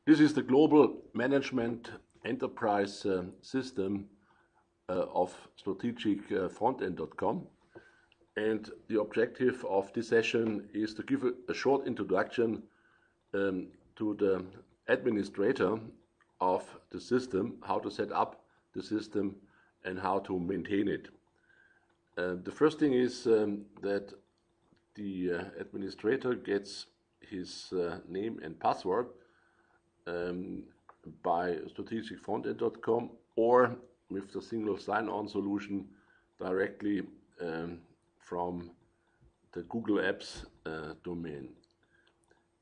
This is the global management enterprise system of strategicfrontend.com, and the objective of this session is to give a short introduction to the administrator of the system, how to set up the system and how to maintain it. The first thing is that the administrator gets his name and password by strategicfrontend.com or with the single sign-on solution directly from the Google Apps domain.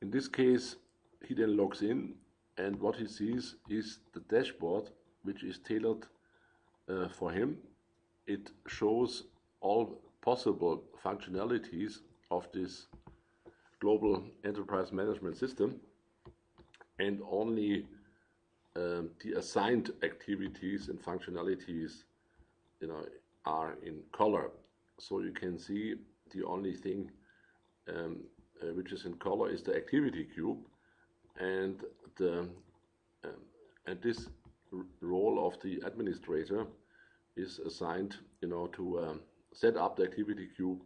In this case, he then logs in, and what he sees is the dashboard, which is tailored for him. It shows all possible functionalities of this global enterprise management system, and only the assigned activities and functionalities are in color. So you can see the only thing which is in color is the activity cube, and this role of the administrator is assigned to set up the activity cube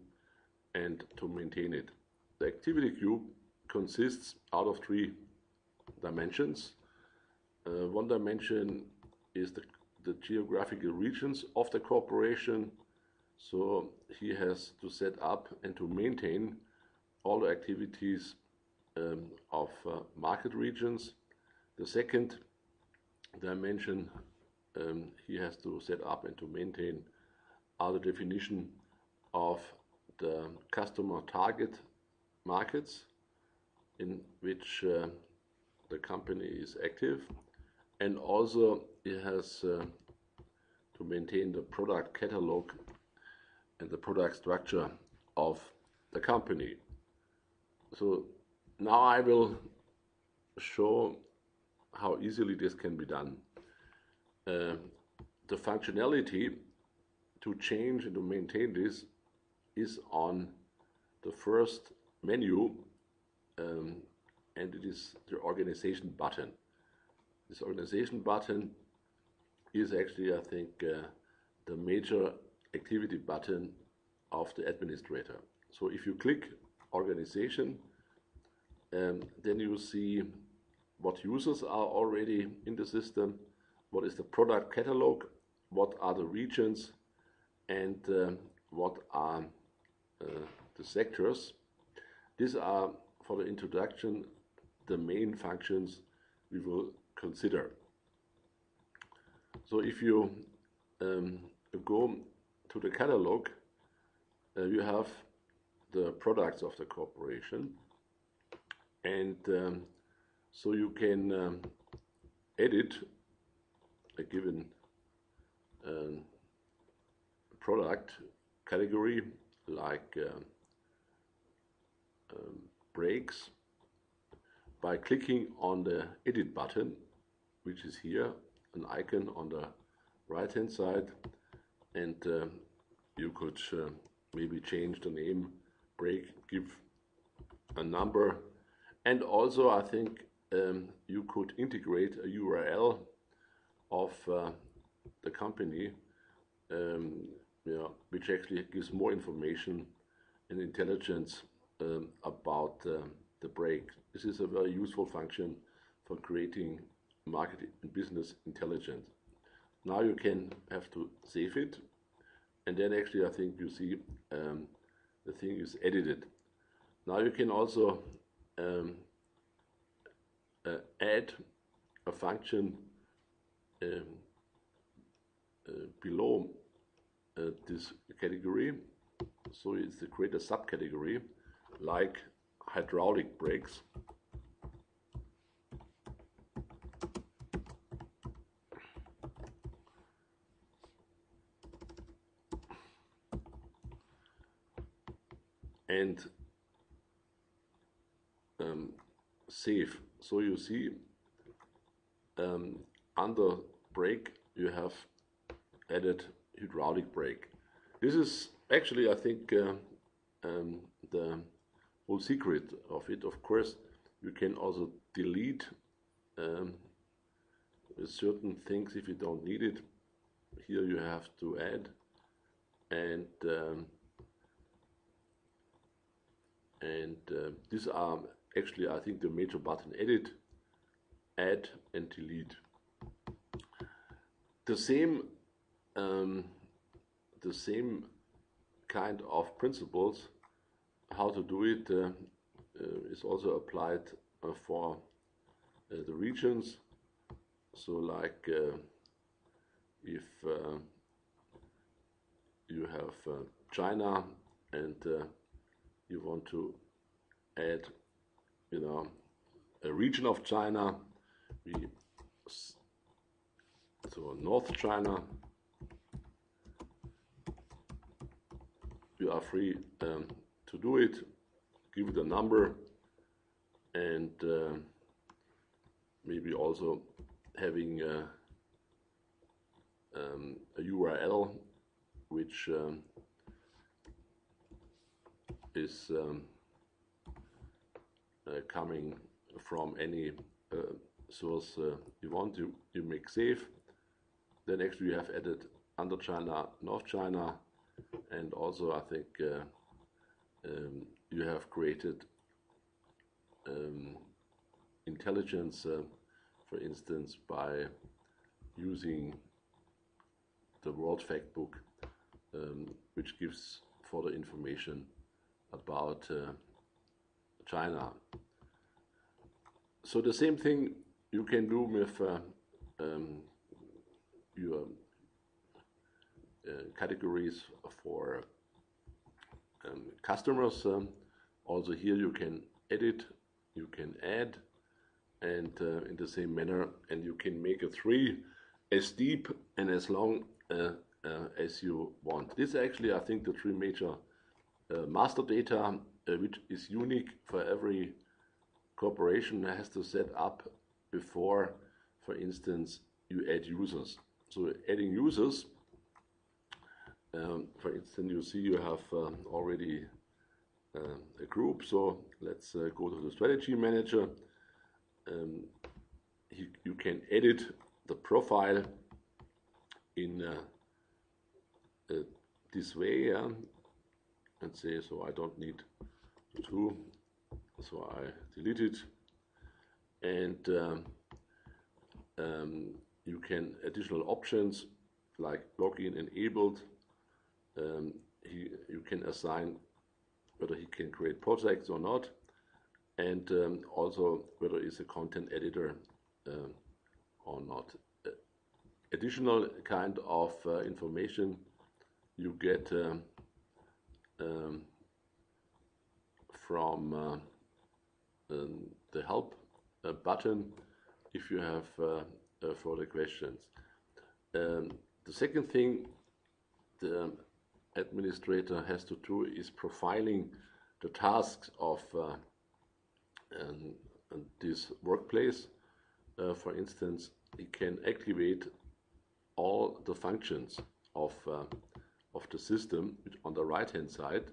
and to maintain it. The activity cube consists out of 3 dimensions. One dimension is the geographical regions of the corporation, so he has to set up and to maintain all the activities of market regions. The second dimension he has to set up and to maintain are the definition of the customer target markets in which the company is active, and also it has to maintain the product catalog and the product structure of the company. So now I will show how easily this can be done. The functionality to change and to maintain this is on the first menu, and it is the organization button. This organization button is actually, I think, the major activity button of the administrator. So if you click organization, then you see what users are already in the system, what is the product catalog, what are the regions, and what are the sectors. These are, for the introduction, the main functions we will consider. So if you go to the catalog, you have the products of the corporation, and so you can edit a given product category, like brakes, by clicking on the edit button, which is here, an icon on the right hand side, and you could maybe change the name brake, give a number, and also I think you could integrate a URL of the company, which actually gives more information and intelligence about the brake. This is a very useful function for creating market and business intelligence. Now you can have to save it, and then actually I think you see the thing is edited. Now you can also add a function below this category. So it's to create a subcategory like hydraulic brakes. And save. So you see under brake you have added hydraulic brake. This is actually, I think, the whole secret of it. Of course, you can also delete with certain things. If you don't need it, here you have to add, and these are actually, I think, the major button: edit, add, and delete. The same kind of principles how to do it is also applied for the regions. So like if you have China and you want to add, a region of China, so North China, you are free to do it, give it a number, and maybe also having a URL which is coming from any source you want to. You make save. Then actually you have added under China, North China, and also I think you have created intelligence, for instance, by using the World Factbook, which gives further information about China. So the same thing you can do with your categories for customers. Also here you can edit, you can add, and in the same manner, and you can make a tree as deep and as long as you want. This is actually, I think, the three major master data, which is unique for every corporation has to set up before, for instance, you add users. So adding users, for instance, you see you have already a group. So let's go to the strategy manager. You can edit the profile in this way, and say, so I don't need two, so I delete it, and you can additional options like login enabled. You can assign whether he can create projects or not, and also whether it's a content editor or not. Additional kind of information you get from the help button if you have further questions. The second thing the administrator has to do is profiling the tasks of this workplace. For instance, he can activate all the functions of the system on the right hand side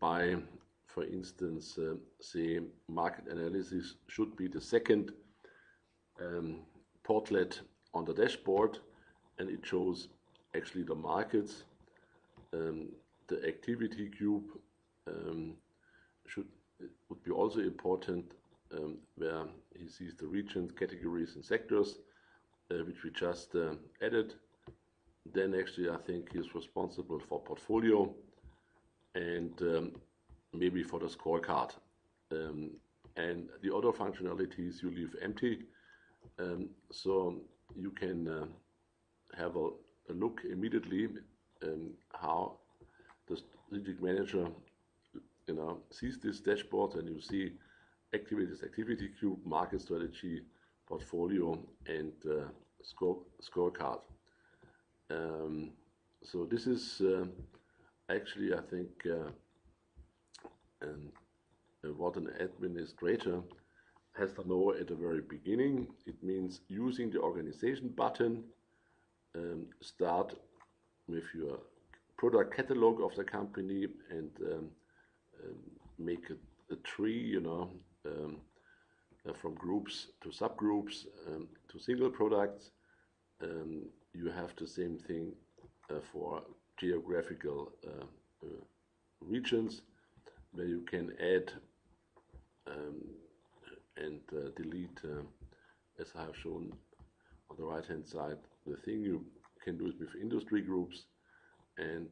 by, for instance, say market analysis should be the second portlet on the dashboard, and it shows actually the markets. The activity cube would be also important, where he sees the regions, categories, and sectors, which we just added. Then actually I think he's responsible for portfolio and maybe for the scorecard. And the other functionalities you leave empty, so you can have a look immediately how the strategic manager sees this dashboard, and you see activities, activity cube, market strategy, portfolio, and scorecard. So this is actually, I think, what an administrator has to know at the very beginning. It means using the organization button, start with your product catalog of the company, and make a tree, from groups to subgroups to single products. You have the same thing for geographical regions, where you can add and delete, as I have shown on the right hand side. The thing you can do it with industry groups and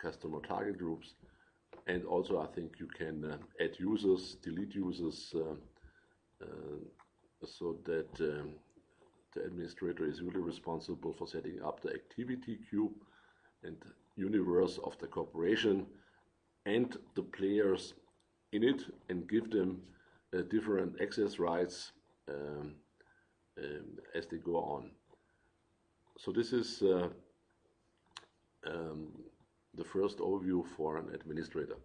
customer target groups, and also I think you can add users, delete users, so that the administrator is really responsible for setting up the activity cube and universe of the corporation and the players in it, and give them different access rights as they go on. So this is the first overview for an administrator.